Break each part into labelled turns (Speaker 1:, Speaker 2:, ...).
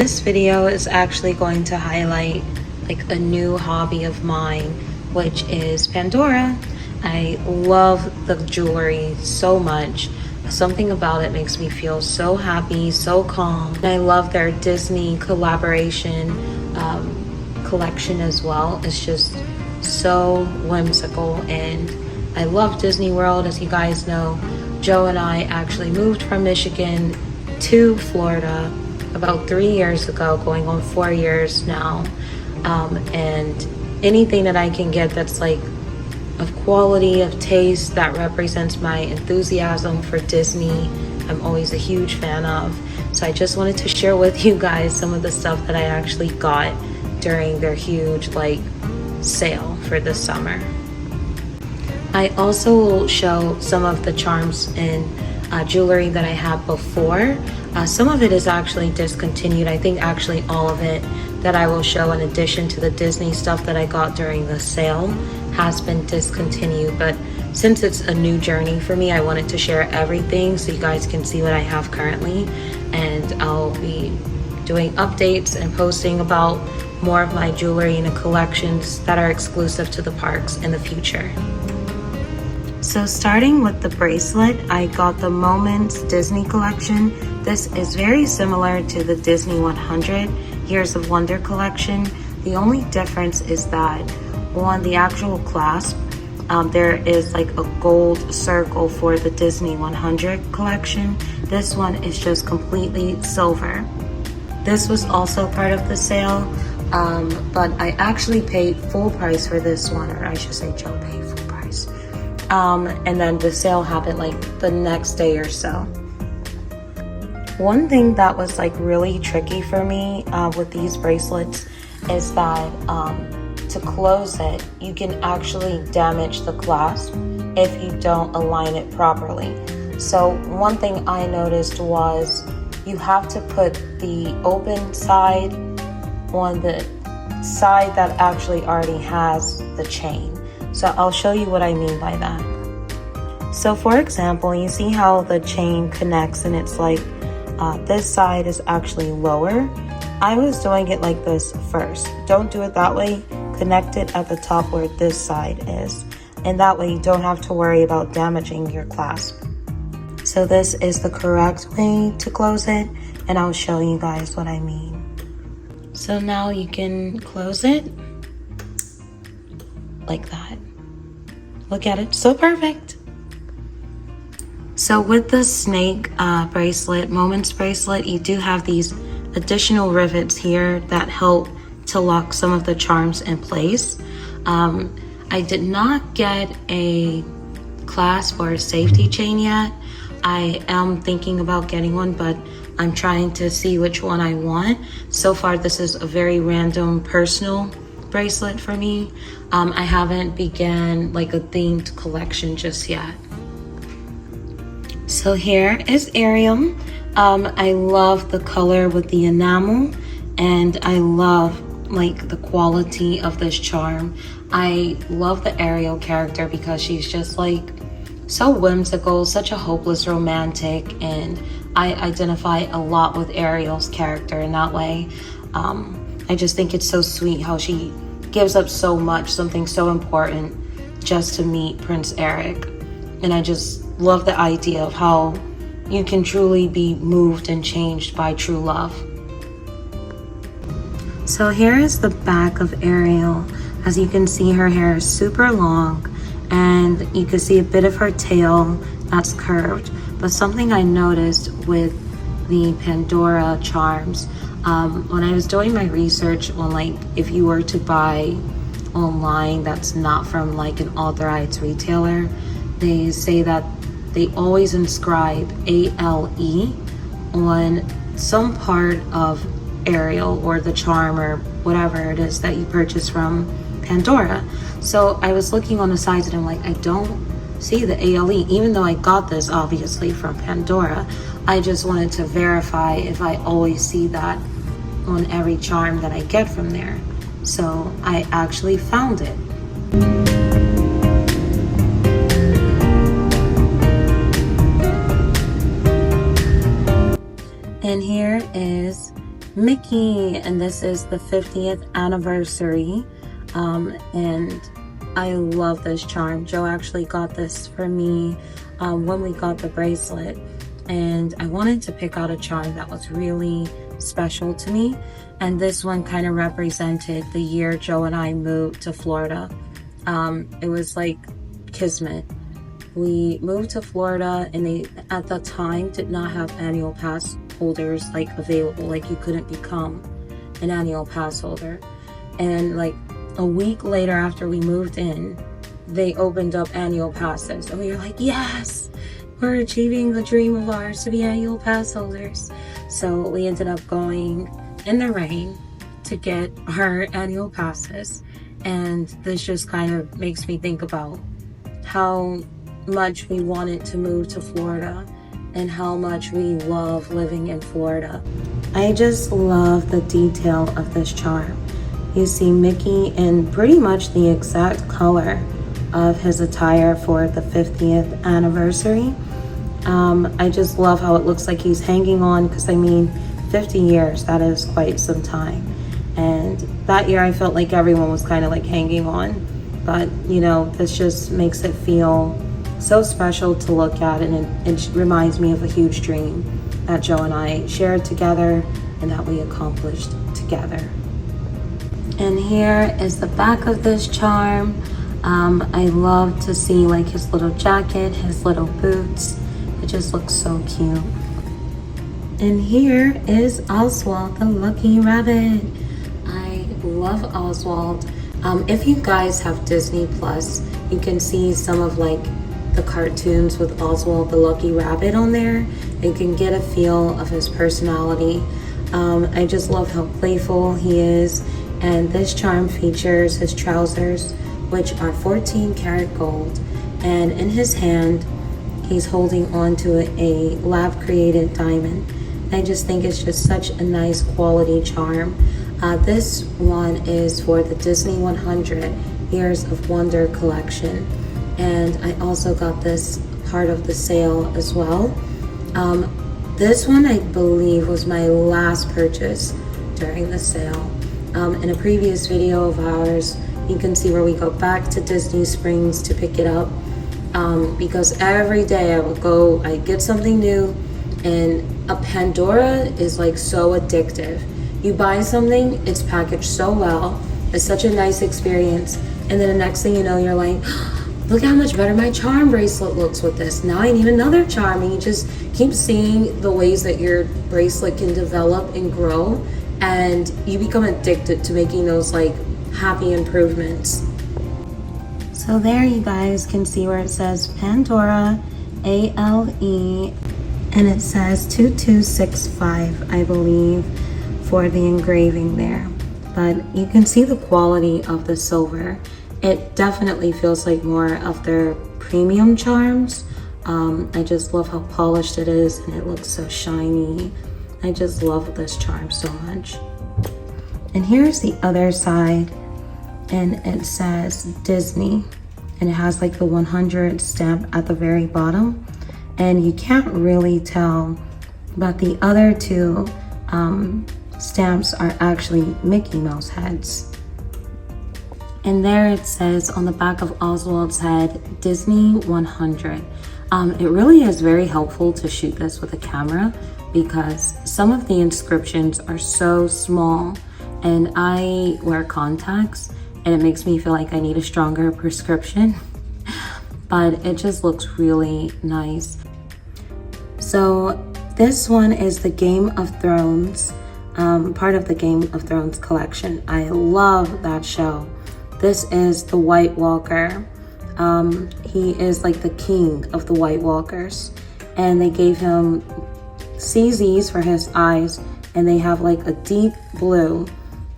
Speaker 1: This video is actually going to highlight like a new hobby of mine, which is Pandora. I love the jewelry so much. Something about it makes me feel so happy, so calm. And I love their Disney collaboration collection as well. It's just so whimsical, and I love Disney World. As you guys know, Joe and I actually moved from Michigan to Florida about 3 years ago, going on 4 years now. And anything that I can get that's like of quality, of taste, that represents my enthusiasm for Disney, I'm always a huge fan of. So I just wanted to share with you guys some of the stuff that I actually got during their huge like sale for this summer. I also will show some of the charms and jewelry that I had before. Some of it is actually discontinued. I think actually all of it that I will show, in addition to the Disney stuff that I got during the sale, has been discontinued. But since it's a new journey for me, I wanted to share everything so you guys can see what I have currently. And I'll be doing updates and posting about more of my jewelry and the collections that are exclusive to the parks in the future. So starting with the bracelet, I got the Moments Disney collection. This is very similar to the Disney 100 Years of Wonder collection. The only difference is that on the actual clasp, there is like a gold circle for the Disney 100 collection. This one is just completely silver. This was also part of the sale, but I actually paid full price for this one, or I should say Joe paid full price. And then the sale happened like the next day or so. One thing that was like really tricky for me with these bracelets is that to close it, you can actually damage the clasp if you don't align it properly. So one thing I noticed was you have to put the open side on the side that actually already has the chain. So I'll show you what I mean by that. So for example, you see how the chain connects and it's like this side is actually lower. I was doing it like this first. Don't do it that way. Connect it at the top where this side is. And that way you don't have to worry about damaging your clasp. So this is the correct way to close it, and I'll show you guys what I mean. So now you can close it like that. Look at it, so perfect. So with the snake bracelet, Moments bracelet, you do have these additional rivets here that help to lock some of the charms in place. I did not get a clasp or a safety chain yet. I am thinking about getting one, but I'm trying to see which one I want. So far, this is a very random personal bracelet for me. I haven't began like a themed collection just yet. So here is Ariel. I love the color with the enamel, and I love like the quality of this charm. I love the Ariel character because she's just like so whimsical, such a hopeless romantic, and I identify a lot with Ariel's character in that way. I just think it's so sweet how she gives up so much, something so important, just to meet Prince Eric. And I just love the idea of how you can truly be moved and changed by true love. So here is the back of Ariel. As you can see, her hair is super long, and you can see a bit of her tail that's curved. But something I noticed with the Pandora charms, when I was doing my research on like if you were to buy online that's not from like an authorized retailer, they say that they always inscribe ALE on some part of Ariel or the charm or whatever it is that you purchase from Pandora. So I was looking on the sides and I'm like, I don't see the ALE, even though I got this obviously from Pandora. I just wanted to verify if I always see that on every charm that I get from there. So I actually found it. And here is Mickey, and this is the 50th anniversary. And I love this charm. Joe actually got this for me when we got the bracelet, and I wanted to pick out a charm that was really special to me, and this one kind of represented the year Joe and I moved to Florida. It was like kismet. We moved to Florida, and they at the time did not have annual pass holders like available. Like, you couldn't become an annual pass holder, and like a week later after we moved in, they opened up annual passes, and we were like, yes, we're achieving the dream of ours to be annual pass holders. So we ended up going in the rain to get our annual passes, and this just kind of makes me think about how much we wanted to move to Florida and how much we love living in Florida. I just love the detail of this charm. You see Mickey in pretty much the exact color of his attire for the 50th anniversary. I just love how it looks like he's hanging on, because I mean, 50 years, that is quite some time. And that year I felt like everyone was kind of like hanging on, but you know, this just makes it feel so special to look at, and it reminds me of a huge dream that Joe and I shared together and that we accomplished together. And here is the back of this charm. I love to see like his little jacket, his little boots. It just looks so cute. And here is Oswald the Lucky Rabbit. I love Oswald. If you guys have Disney Plus, you can see some of like the cartoons with Oswald the Lucky Rabbit on there. You can get a feel of his personality. I just love how playful he is. And this charm features his trousers, which are 14 karat gold, and in his hand he's holding on to a lab created diamond. I just think it's just such a nice quality charm. This one is for the Disney 100 Years of Wonder collection, and I also got this part of the sale as well. This one I believe was my last purchase during the sale. In a previous video of ours, you can see where we go back to Disney Springs to pick it up, because every day I get something new, and a Pandora is like so addictive. You buy something, it's packaged so well, it's such a nice experience, and then the next thing you know, you're like, look how much better my charm bracelet looks with this. Now I need another charm, and you just keep seeing the ways that your bracelet can develop and grow, and you become addicted to making those like happy improvements. So there you guys can see where it says Pandora ALE, and it says 2265, I believe, for the engraving there. But you can see the quality of the silver. It definitely feels like more of their premium charms. I just love how polished it is, and it looks so shiny. I just love this charm so much. And here's the other side, and it says Disney, and it has like the 100 stamp at the very bottom, and you can't really tell, but the other two stamps are actually Mickey Mouse heads. And there it says on the back of Oswald's head, Disney 100. It really is very helpful to shoot this with a camera, because some of the inscriptions are so small, and I wear contacts, and it makes me feel like I need a stronger prescription, but it just looks really nice. So this one is the Game of Thrones, part of the Game of Thrones collection. I love that show. This is the White Walker. He is like the king of the White Walkers, and they gave him CZs for his eyes, and they have like a deep blue,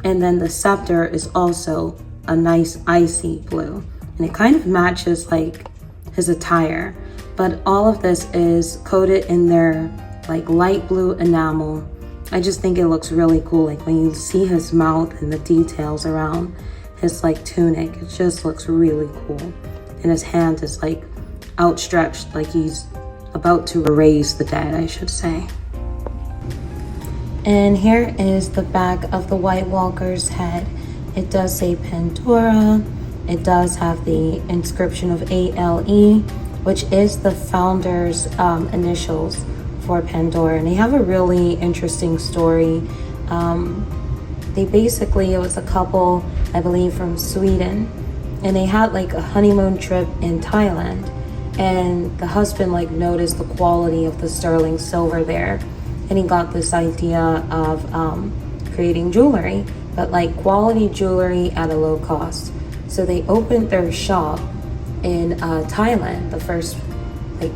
Speaker 1: and then the scepter is also a nice icy blue, and it kind of matches like his attire, but all of this is coated in their like light blue enamel. I just think it looks really cool, like when you see his mouth and the details around his like tunic, it just looks really cool. And his hand is like outstretched, like he's about to raise the dead, I should say. And here is the back of the White Walker's head. It does say Pandora. It does have the inscription of ALE, which is the founder's initials for Pandora. And they have a really interesting story. It was a couple, I believe, from Sweden, and they had like a honeymoon trip in Thailand, and the husband like noticed the quality of the sterling silver there, and he got this idea of creating jewelry, but like quality jewelry at a low cost. So they opened their shop in Thailand, the first like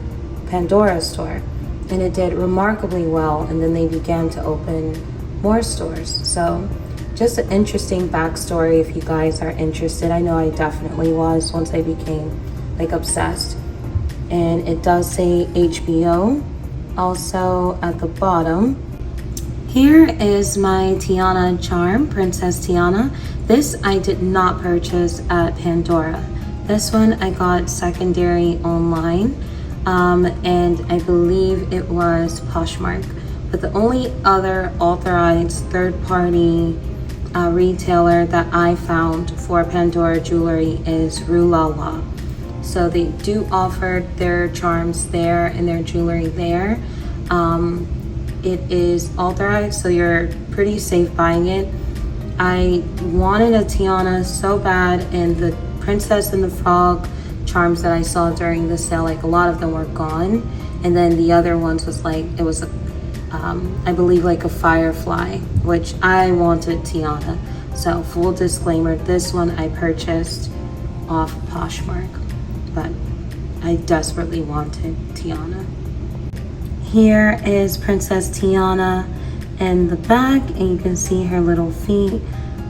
Speaker 1: Pandora store, and it did remarkably well, and then they began to open more stores. So just an interesting backstory if you guys are interested. I know I definitely was once I became like obsessed. And it does say HBO also at the bottom. Here is my Tiana charm, Princess Tiana. This I did not purchase at Pandora. This one I got secondary online, and I believe it was Poshmark. But the only other authorized third-party retailer that I found for Pandora jewelry is Rue La La. So they do offer their charms there and their jewelry there. It is authorized, so you're pretty safe buying it. I wanted a Tiana so bad, and the Princess and the Frog charms that I saw during the sale, like a lot of them were gone. And then the other ones was like, it was I believe like a firefly, which I wanted Tiana. So full disclaimer, this one I purchased off Poshmark, but I desperately wanted Tiana. Here is Princess Tiana in the back, and you can see her little feet,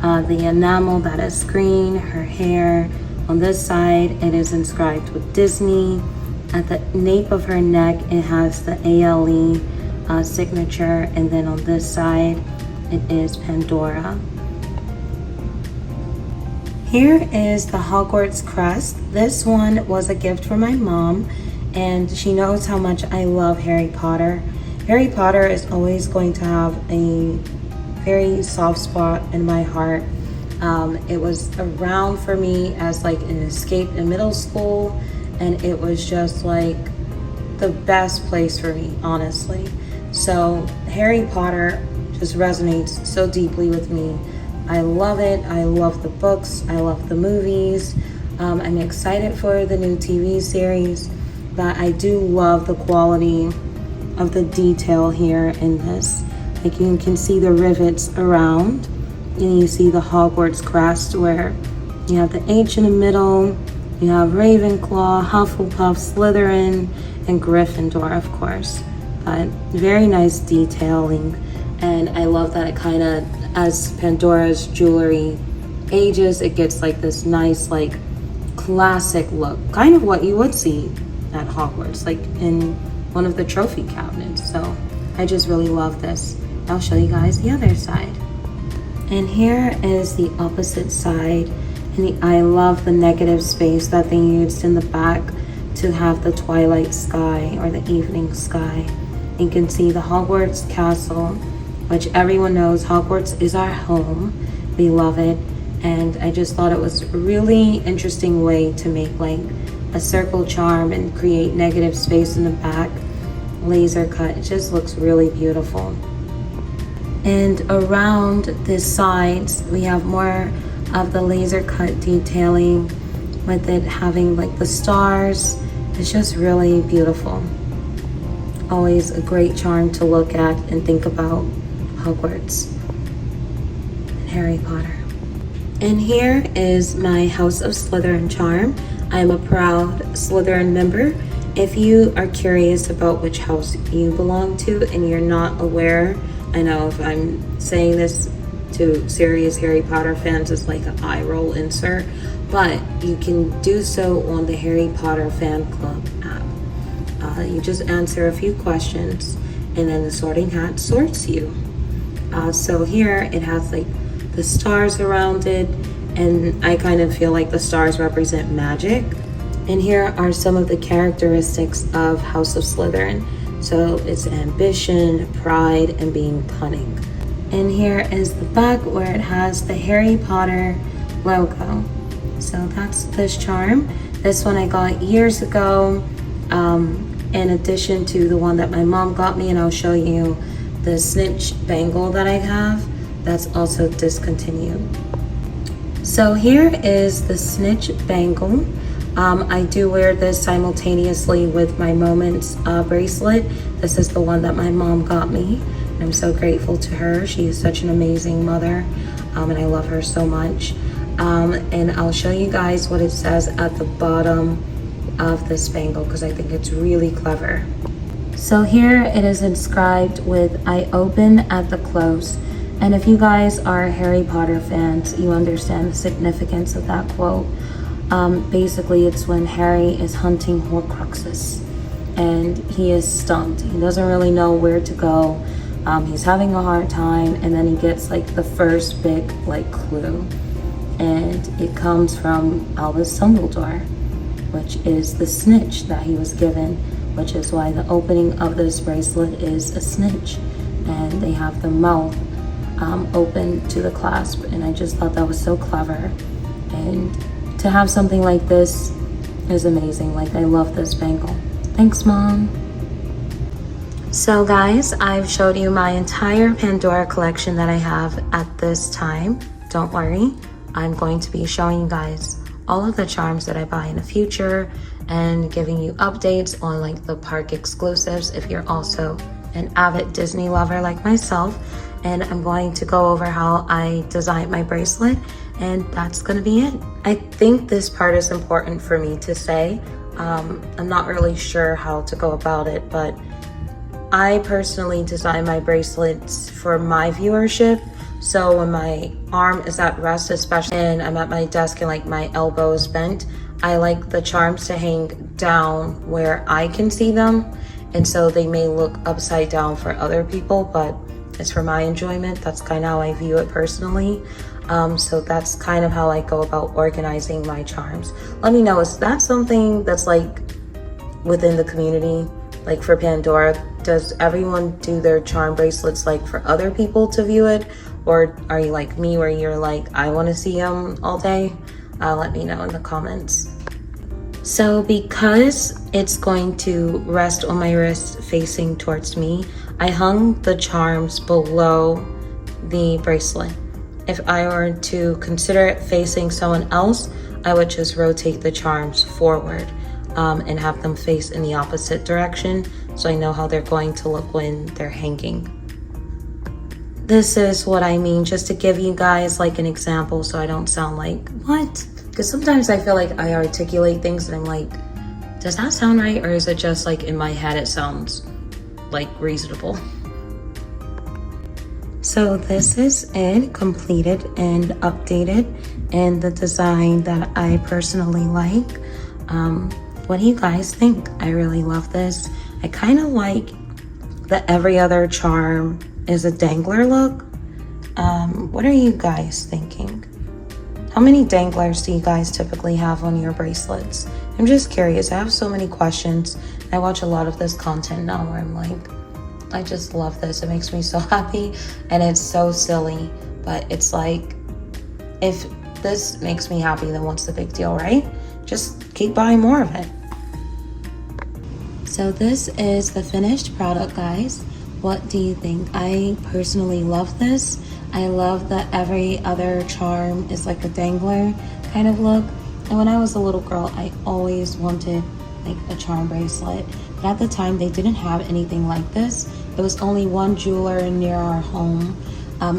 Speaker 1: the enamel that is green, her hair. On this side, it is inscribed with Disney. At the nape of her neck, it has the ALE signature, and then on this side it is Pandora. Here is the Hogwarts crest. This one was a gift from my mom, and she knows how much I love Harry Potter. Harry Potter is always going to have a very soft spot in my heart. It was around for me as like an escape in middle school, and it was just like the best place for me, honestly. So Harry Potter just resonates so deeply with me. I love it. I love the books. I love the movies. I'm excited for the new TV series, but I do love the quality of the detail here in this. Like you can see the rivets around, and you see the Hogwarts crest where you have the H in the middle, you have Ravenclaw, Hufflepuff, Slytherin, and Gryffindor, of course. But very nice detailing, and I love that it kind of, as Pandora's jewelry ages, it gets like this nice like classic look, kind of what you would see at Hogwarts, like in one of the trophy cabinets. So I just really love this. I'll show you guys the other side. And here is the opposite side, and I love the negative space that they used in the back to have the twilight sky or the evening sky. You can see the Hogwarts castle, which everyone knows Hogwarts is our home. We love it, and I just thought it was a really interesting way to make like a circle charm and create negative space in the back. Laser cut, it just looks really beautiful. And around the sides, we have more of the laser cut detailing, with it having like the stars. It's just really beautiful. Always a great charm to look at and think about Hogwarts and Harry Potter. And here is my House of Slytherin charm. I'm a proud Slytherin member. If you are curious about which house you belong to and you're not aware, I know if I'm saying this to serious Harry Potter fans, it's like an eye roll insert, but you can do so on the Harry Potter fan club app. You just answer a few questions, and then the sorting hat sorts you. So here it has like the stars around it, and I kind of feel like the stars represent magic. And here are some of the characteristics of House of Slytherin. So it's ambition, pride, and being cunning. And here is the back where it has the Harry Potter logo. So that's this charm. This one I got years ago, in addition to the one that my mom got me, and I'll show you the snitch bangle that I have. That's also discontinued. So here is the snitch bangle. I do wear this simultaneously with my Moments bracelet. This is the one that my mom got me. I'm so grateful to her. She is such an amazing mother, and I love her so much. And I'll show you guys what it says at the bottom of this bangle because I think it's really clever. So here it is inscribed with "I open at the close." And if you guys are Harry Potter fans, you understand the significance of that quote. Basically, it's when Harry is hunting Horcruxes and he is stumped. He doesn't really know where to go. He's having a hard time, and then he gets like the first big like clue, and it comes from Albus Dumbledore, which is the snitch that he was given, which is why the opening of this bracelet is a snitch, and they have the mouth open to the clasp. And I just thought that was so clever, and to have something like this is amazing. Like, I love this bangle. Thanks, Mom. So guys, I've showed you my entire Pandora collection that I have at this time. Don't worry, I'm going to be showing you guys all of the charms that I buy in the future and giving you updates on like the park exclusives if you're also an avid Disney lover like myself. And I'm going to go over how I designed my bracelet, and that's gonna be it. I think this part is important for me to say. I'm not really sure how to go about it, but I personally design my bracelets for my viewership. So when my arm is at rest, especially, and I'm at my desk and like my elbow is bent, I like the charms to hang down where I can see them. And so they may look upside down for other people, but it's for my enjoyment. That's kind of how I view it personally. So that's kind of how I go about organizing my charms. Let me know, is that something that's like within the community? Like for Pandora, does everyone do their charm bracelets like for other people to view it? Or are you like me where you're like, I want to see them all day? Let me know in the comments. So because it's going to rest on my wrist facing towards me, I hung the charms below the bracelet. If I were to consider it facing someone else, I would just rotate the charms forward and have them face in the opposite direction, so I know how they're going to look when they're hanging. This is what I mean, just to give you guys like an example so I don't sound like, what? Because sometimes I feel like I articulate things and I'm like, does that sound right? Or is it just like in my head it sounds like reasonable? So this is it, completed and updated, and the design that I personally like. What do you guys think? I really love this. I kind of like the every other charm is a dangler look. What are you guys thinking? How many danglers do you guys typically have on your bracelets? I'm just curious. I have so many questions. I watch a lot of this content now where I'm like, I just love this. It makes me so happy, and it's so silly, but it's like, if this makes me happy, then what's the big deal, right? Just keep buying more of it. So this is the finished product, guys. What do you think? I personally love this. I love that every other charm is like a dangler kind of look. And when I was a little girl, I always wanted like a charm bracelet. But at the time, they didn't have anything like this. There was only one jeweler near our home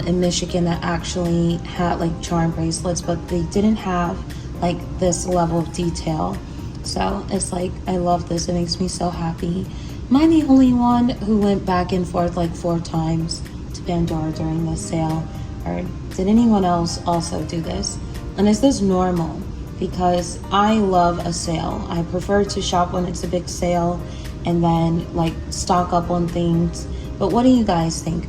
Speaker 1: in Michigan that actually had like charm bracelets, but they didn't have like this level of detail. So it's like, I love this. It makes me so happy. Am I the only one who went back and forth like 4 times to Pandora during this sale? Or did anyone else also do this? And is this normal? Because I love a sale. I prefer to shop when it's a big sale and then like stock up on things. But what do you guys think?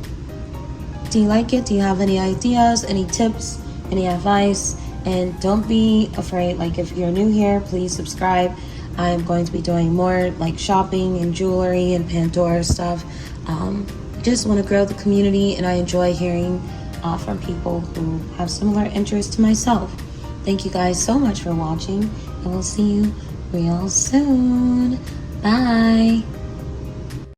Speaker 1: Do you like it? Do you have any ideas, any tips, any advice? And don't be afraid, like if you're new here, please subscribe. I'm going to be doing more like shopping and jewelry and Pandora stuff. Just want to grow the community, and I enjoy hearing from people who have similar interests to myself. Thank you guys so much for watching, and we'll see you real soon. Bye.